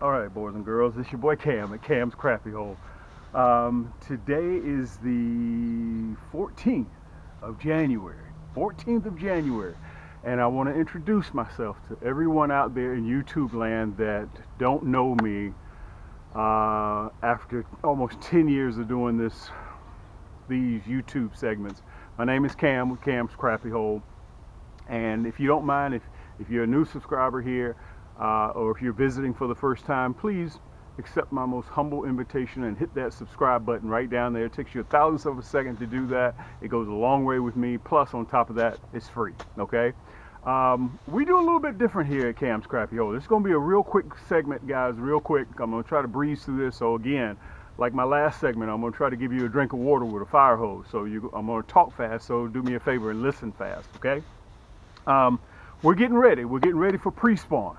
All right, boys and girls, it's your boy Cam at Cam's Crappie Hole. Today is the 14th of January. 14th of January. And I want to introduce myself to everyone out there in YouTube land that don't know me after almost 10 years of doing these YouTube segments. My name is Cam with Cam's Crappie Hole. And if you don't mind, if you're a new subscriber here, or if you're visiting for the first time, please accept my most humble invitation and hit that subscribe button right down there. It takes you a thousandth of a second to do that. It goes a long way with me. Plus, on top of that, it's free. Okay? We do a little bit different here at Cam's Crappie Hole. This is going to be a real quick segment, guys. Real quick. I'm going to try to breeze through this. So again, like my last segment, I'm going to try to give you a drink of water with a fire hose. So I'm going to talk fast. So do me a favor and listen fast. Okay? We're getting ready. We're getting ready for pre-spawn.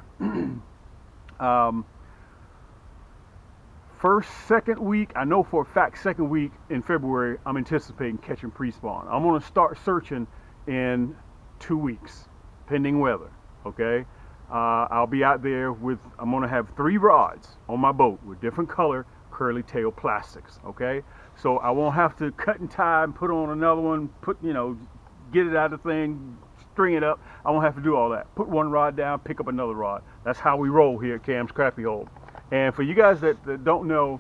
Second week, I know for a fact, second week in February, I'm anticipating catching pre-spawn. I'm going to start searching in 2 weeks, pending weather. Okay, I'll be out there I'm going to have 3 rods on my boat with different color curly tail plastics. Okay, so I won't have to cut and tie and put on another one. Get it out of the thing. String it up. I won't have to do all that. Put one rod down, pick up another rod. That's how we roll here at Cam's Crappie Hole. And for you guys that don't know,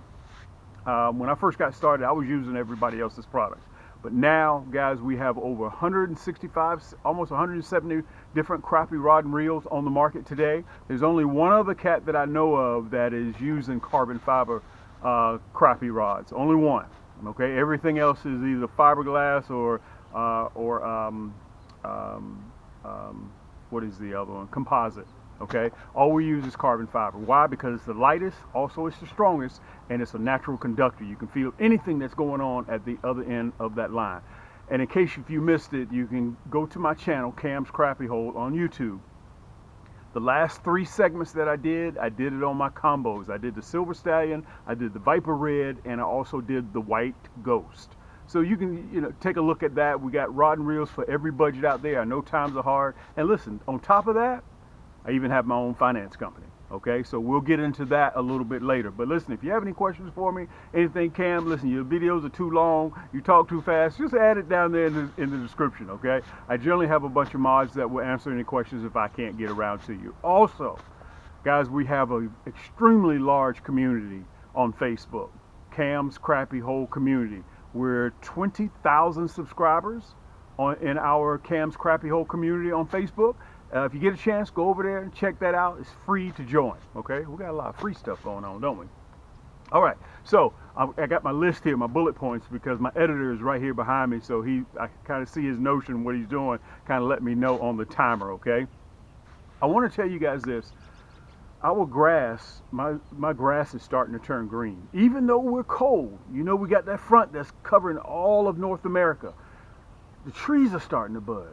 when I first got started, I was using everybody else's products. But now, guys, we have over 165, almost 170 different crappie rod and reels on the market today. There's only one other cat that I know of that is using carbon fiber crappie rods. Only one. Okay, everything else is either fiberglass or what is the other one? Composite. Okay, all we use is carbon fiber. Why? Because it's the lightest, also it's the strongest, and it's a natural conductor. You can feel anything that's going on at the other end of that line. And in case if you missed it, you can go to my channel, Cam's Crappie Hole, on YouTube. The last 3 segments that I did it on my combos. I did the Silver Stallion, I did the Viper Red, and I also did the White Ghost. So you can take a look at that. We got rod and reels for every budget out there. I know times are hard. And listen, on top of that, I even have my own finance company. Okay, so we'll get into that a little bit later. But listen, if you have any questions for me, anything, Cam, listen, your videos are too long, you talk too fast, just add it down there in the description, okay? I generally have a bunch of mods that will answer any questions if I can't get around to you. Also, guys, we have an extremely large community on Facebook, Cam's Crappie Hole community. We're 20,000 subscribers in our Cam's Crappie Hole community on Facebook. If you get a chance, go over there and check that out. It's free to join. Okay, we got a lot of free stuff going on, don't we? All right, so I got my list here, my bullet points, because my editor is right here behind me, so I kind of see his notion, what he's doing, kind of let me know on the timer. Okay, I want to tell you guys this. Our grass, my grass is starting to turn green. Even though we're cold, we got that front that's covering all of North America. The trees are starting to bud.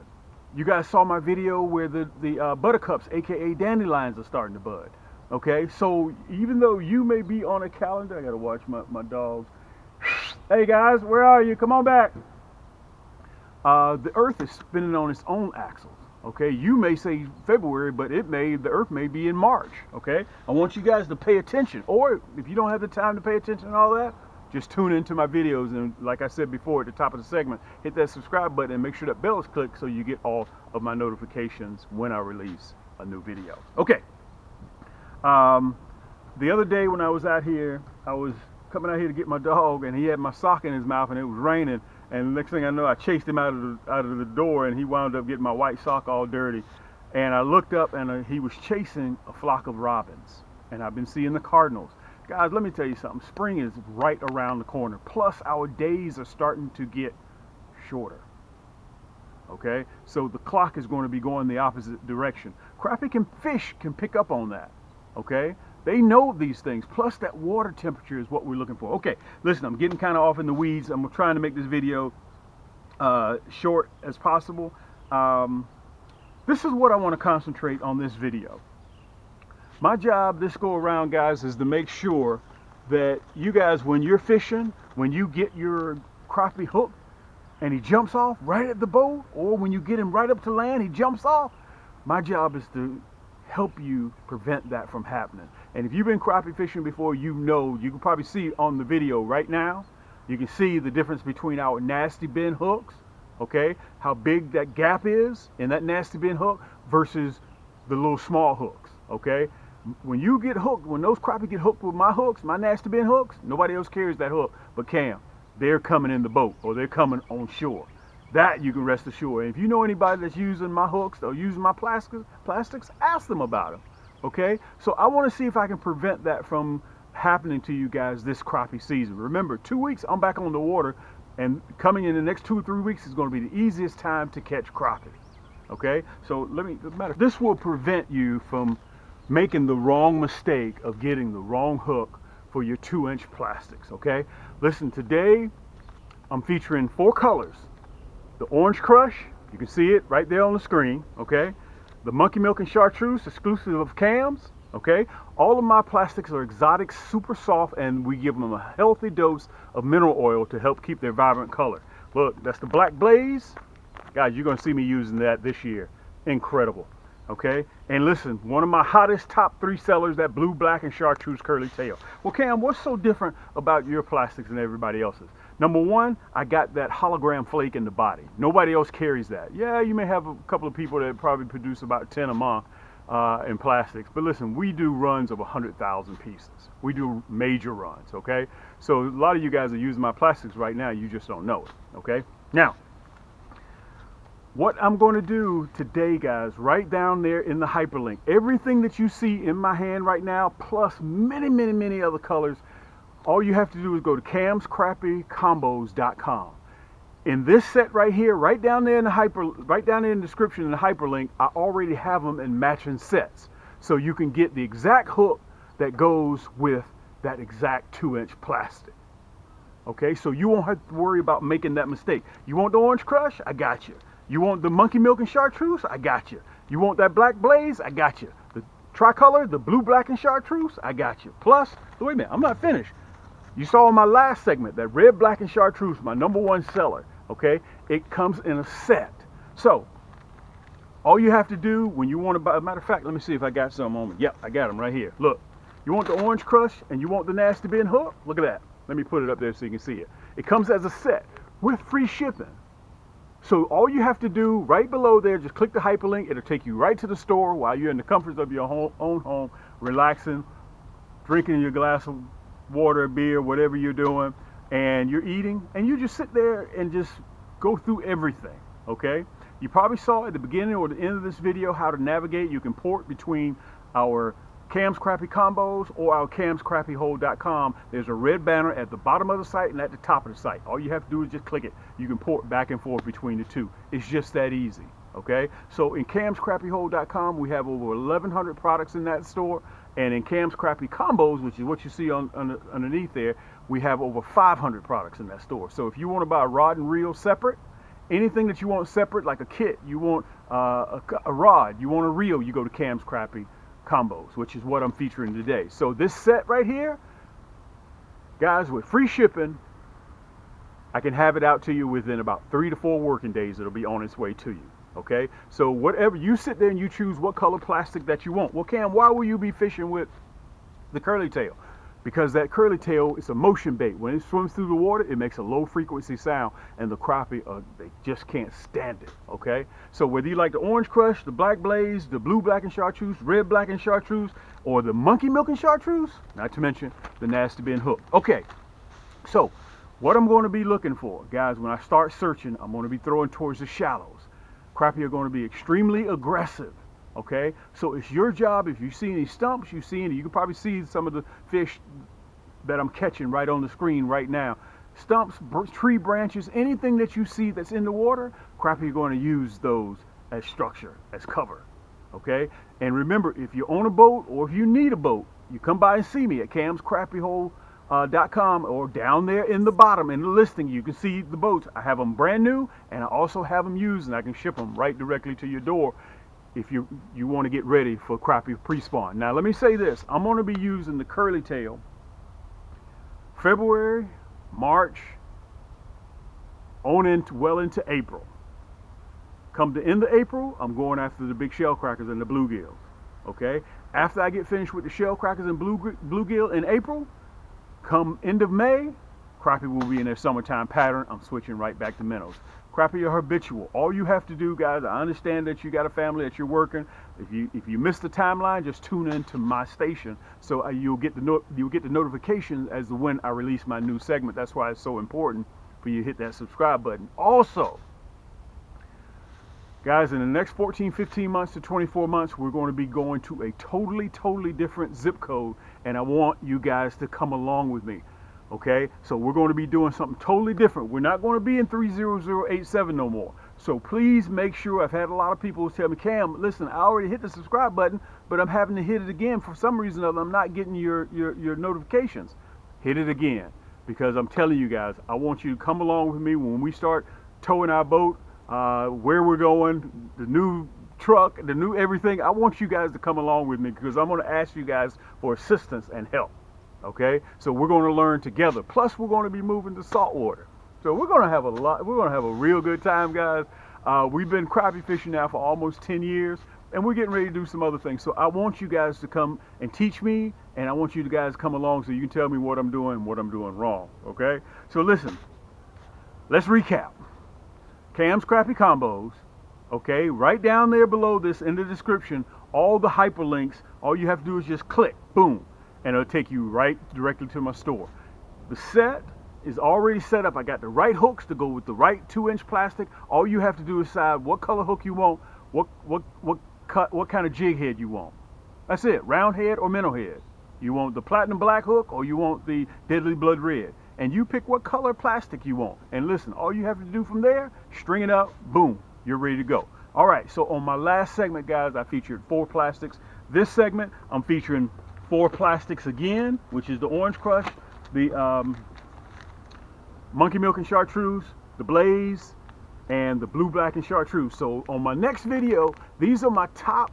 You guys saw my video where the buttercups, aka dandelions, are starting to bud. Okay, so even though you may be on a calendar, I gotta watch my dogs. Hey guys, where are you? Come on back. The Earth is spinning on its own axles. Okay, you may say February, but the Earth may be in March. Okay, I want you guys to pay attention. Or if you don't have the time to pay attention and all that, just tune into my videos, and like I said before at the top of the segment, hit that subscribe button and make sure that bell is clicked so you get all of my notifications when I release a new video. Okay. The other day when I was out here, I was coming out here to get my dog, and he had my sock in his mouth, and it was raining. And the next thing I know, I chased him out of the door, and he wound up getting my white sock all dirty. And I looked up, and he was chasing a flock of robins. And I've been seeing the cardinals. Guys, let me tell you something. Spring is right around the corner. Plus, our days are starting to get shorter. Okay? So the clock is going to be going the opposite direction. Crappie and fish can pick up on that. Okay? They know these things. Plus, that water temperature is what we're looking for. Okay, listen, I'm getting kind of off in the weeds. I'm trying to make this video short as possible. This is what I want to concentrate on this video. My job this go around, guys, is to make sure that you guys, when you're fishing, when you get your crappie hooked and he jumps off right at the boat, or when you get him right up to land, he jumps off, my job is to help you prevent that from happening. And if you've been crappie fishing before, you know, you can probably see on the video right now, you can see the difference between our nasty bend hooks, okay? How big that gap is in that nasty bend hook versus the little small hooks, okay? When you get hooked, when those crappie get hooked with my hooks, my nasty bend hooks, nobody else carries that hook but Cam. They're coming in the boat or they're coming on shore. That you can rest assured. And if you know anybody that's using my hooks or using my plastics, ask them about them, okay? So I want to see if I can prevent that from happening to you guys this crappie season. Remember, 2 weeks I'm back on the water, and coming in the next 2 or 3 weeks is going to be the easiest time to catch crappie. Okay, so this will prevent you from making the wrong mistake of getting the wrong hook for your 2-inch plastics. Okay, listen, today I'm featuring 4 colors: the Orange Crush, you can see it right there on the screen, okay? The Monkey Milk and Chartreuse, exclusive of Cam's. Okay, all of my plastics are exotic, super soft, and we give them a healthy dose of mineral oil to help keep their vibrant color. Look, that's the Black Blaze. Guys, you're going to see me using that this year. Incredible. Okay, and listen, one of my hottest top 3 sellers, that Blue, Black, and Chartreuse Curly Tail. Well, Cam, what's so different about your plastics than everybody else's? Number one, I got that hologram flake in the body. Nobody else carries that. Yeah, you may have a couple of people that probably produce about 10 a month in plastics, but listen, we do runs of 100,000 pieces. We do major runs, okay? So a lot of you guys are using my plastics right now, you just don't know it, okay? Now, what I'm going to do today, guys, right down there in the hyperlink, everything that you see in my hand right now, plus many, many, many other colors, all you have to do is go to camscrappiecombos.com. In this set right here, right down there in the description in the hyperlink, I already have them in matching sets. So you can get the exact hook that goes with that exact 2-inch plastic. Okay, so you won't have to worry about making that mistake. You want the Orange Crush? I got you. You want the Monkey Milk and Chartreuse? I got you. You want that Black Blaze? I got you. The tricolor, the Blue, Black, and Chartreuse? I got you. Plus, wait a minute, I'm not finished. You saw in my last segment that Red, Black, and Chartreuse, my #1 seller. Okay, it comes in a set. So all you have to do when you want to buy, matter of fact, let me see if I got some on me. Yep, I got them right here. Look, you want the Orange Crush and you want the nasty bend hook? Look at that. Let me put it up there so you can see it. It comes as a set with free shipping. So all you have to do right below there, just click the hyperlink. It'll take you right to the store while you're in the comforts of your own home, relaxing, drinking your glass of water, beer, whatever you're doing, and you're eating, and you just sit there and just go through everything, okay? You probably saw at the beginning or the end of this video how to navigate. You can port between our Cam's Crappie Combos or our camscrappiehold.com. There's a red banner at the bottom of the site and at the top of the site. All you have to do is just click it. You can port back and forth between the two. It's just that easy, okay? So in camscrappiehold.com, we have over 1,100 products in that store. And in Cam's Crappie Combos, which is what you see underneath there, we have over 500 products in that store. So if you want to buy a rod and reel separate, anything that you want separate, like a kit, you want a rod, you want a reel, you go to Cam's Crappie Combos, which is what I'm featuring today. So this set right here, guys, with free shipping, I can have it out to you within about 3 to 4 working days. It'll be on its way to you. Okay, so whatever, you sit there and you choose what color plastic that you want. Well, Cam, why will you be fishing with the curly tail? Because that curly tail is a motion bait. When it swims through the water, it makes a low frequency sound, and the crappie, they just can't stand it. Okay, so whether you like the Orange Crush, the Black Blaze, the Blue, Black, and Chartreuse, Red, Black, and Chartreuse, or the Monkey Milk and Chartreuse, not to mention the nasty bend hook. Okay, so what I'm going to be looking for, guys, when I start searching, I'm going to be throwing towards the shallows. Crappie are going to be extremely aggressive, okay? So it's your job, if you see any stumps, you can probably see some of the fish that I'm catching right on the screen right now. Stumps, tree branches, anything that you see that's in the water, crappie are going to use those as structure, as cover, okay? And remember, if you own a boat or if you need a boat, you come by and see me at camscrappiehold.com or down there in the bottom in the listing. You can see the boats. I have them brand new, and I also have them used, and I can ship them right directly to your door if you want to get ready for crappie pre-spawn. Now let me say this, I'm going to be using the curly tail February, March, on into well into April. Come the end of April, I'm going after the big shell crackers and the bluegills. Okay, After I get finished with the shell crackers and bluegill in April, come end of May, crappie will be in their summertime pattern. I'm switching right back to minnows. Crappie are habitual. All you have to do, guys, I understand that you got a family that you're working. If you miss the timeline, just tune in to my station, so you'll get the notifications as to when I release my new segment. That's why it's so important for you to hit that subscribe button. Also, guys, in the next 14, 15 months to 24 months, we're going to be going to a totally different zip code, and I want you guys to come along with me. Okay, so we're going to be doing something totally different. We're not going to be in 30087 no more. So please make sure. I've had a lot of people tell me, Cam, listen, I already hit the subscribe button, but I'm having to hit it again for some reason or other. I'm not getting your notifications. Hit it again, because I'm telling you guys, I want you to come along with me when we start towing our boat, where we're going, the new truck, the new everything. I want you guys to come along with me, because I'm going to ask you guys for assistance and help. Okay, so we're going to learn together. Plus, we're going to be moving to saltwater. So we're going to have a real good time, guys. We've been crappie fishing now for almost 10 years, and we're getting ready to do some other things. So I want you guys to come and teach me, and I want you guys to come along so you can tell me what I'm doing and what I'm doing wrong. Okay, so listen, let's recap. Cam's Crappie Combos. Okay, right down there below this in the description, all the hyperlinks. All you have to do is just click, boom, and it'll take you right directly to my store. The set is already set up. I got the right hooks to go with the right 2-inch plastic. All you have to do is decide what color hook you want, what kind of jig head you want. That's it, round head or minnow head. You want the platinum black hook or you want the deadly blood red. And you pick what color plastic you want. And listen, all you have to do from there, string it up, boom, you're ready to go. All right, so on my last segment, guys, I featured 4 plastics. This segment, I'm featuring 4 plastics again, which is the Orange Crush, the Monkey Milk and Chartreuse, the Blaze, and the Blue Black and Chartreuse. So on my next video, these are my top,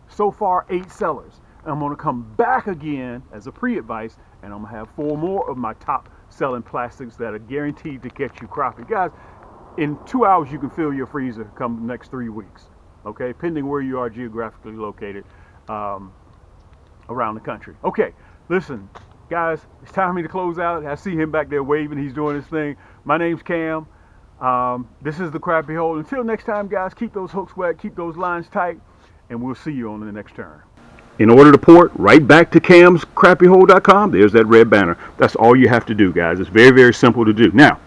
so far, 8 sellers. And I'm going to come back again as a pre-advice, and I'm going to have 4 more of my top selling plastics that are guaranteed to catch you crappie. Guys, in 2 hours, you can fill your freezer come the next 3 weeks, okay, pending where you are geographically located around the country. Okay, listen, guys, it's time for me to close out. I see him back there waving. He's doing his thing. My name's Cam. This is the Crappie Hole. Until next time, guys, keep those hooks wet, keep those lines tight, and we'll see you on the next turn. In order to port right back to camscrappiehole.com, there's that red banner. That's all you have to do, guys. It's very simple to do. Now,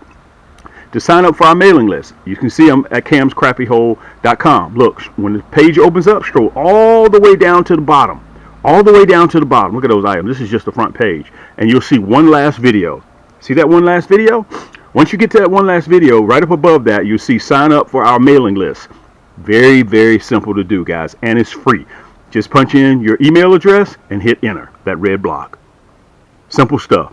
to sign up for our mailing list, you can see them at camscrappiehole.com. Look, when the page opens up, scroll all the way down to the bottom. All the way down to the bottom. Look at those items. This is just the front page. And you'll see one last video. See that one last video? Once you get to that one last video, right up above that, you'll see sign up for our mailing list. Very simple to do, guys. And it's free. Just punch in your email address and hit enter. That red block. Simple stuff.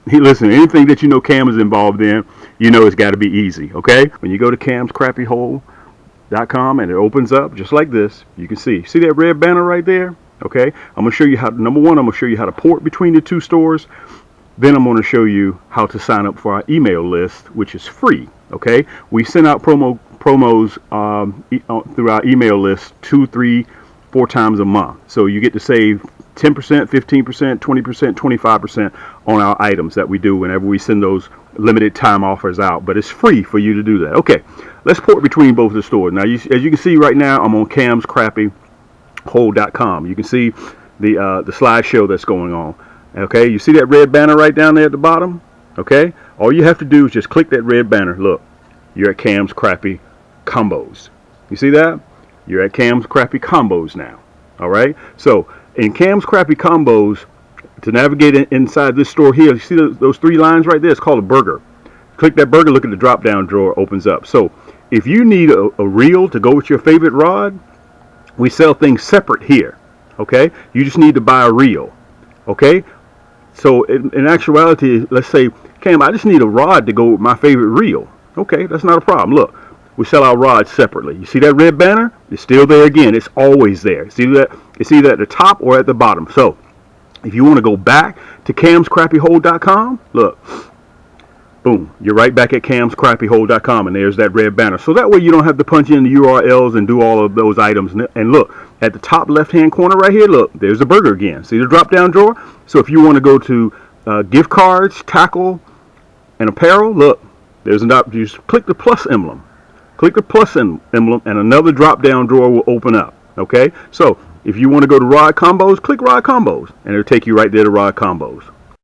Hey, listen, anything that you know Cam is involved in, you know it's got to be easy, okay? When you go to camscrappiehole.com and it opens up just like this, you can see that red banner right there? Okay, I'm going to show you how, number one, I'm going to show you how to port between the 2 stores. Then I'm going to show you how to sign up for our email list, which is free. Okay, we send out promos through our email list 2, 3, 4 times a month. So you get to save 10%, 15%, 20%, 25% on our items that we do whenever we send those limited time offers out. But it's free for you to do that. Okay, let's port between both the stores. Now, as you can see right now, I'm on camscrappiehole.com. You can see the slideshow that's going on. Okay, you see that red banner right down there at the bottom? Okay, all you have to do is just click that red banner. Look, you're at Cam's Crappie Combos. You see that? You're at Cam's Crappie Combos now. All right, so in Cam's Crappie Combos, to navigate inside this store here, you see those 3 lines right there? It's called a burger. Click that burger, look at the drop down drawer, opens up. So if you need a reel to go with your favorite rod, we sell things separate here. Okay, you just need to buy a reel. Okay, so in actuality, let's say, Cam, I just need a rod to go with my favorite reel. Okay, that's not a problem. Look, we sell our rods separately. You see that red banner? It's still there again. It's always there. It's either at the top or at the bottom. So if you want to go back to camscrappiehole.com, look, boom, you're right back at camscrappiehole.com, and there's that red banner. So that way you don't have to punch in the URLs and do all of those items. And look, at the top left hand corner right here, look, there's the burger again. See the drop down drawer? So if you want to go to gift cards, tackle, and apparel, look, there's an option. You just click the plus emblem. Click the plus emblem and another drop down drawer will open up. Okay, so if you want to go to rod combos, click rod combos and it'll take you right there to rod combos.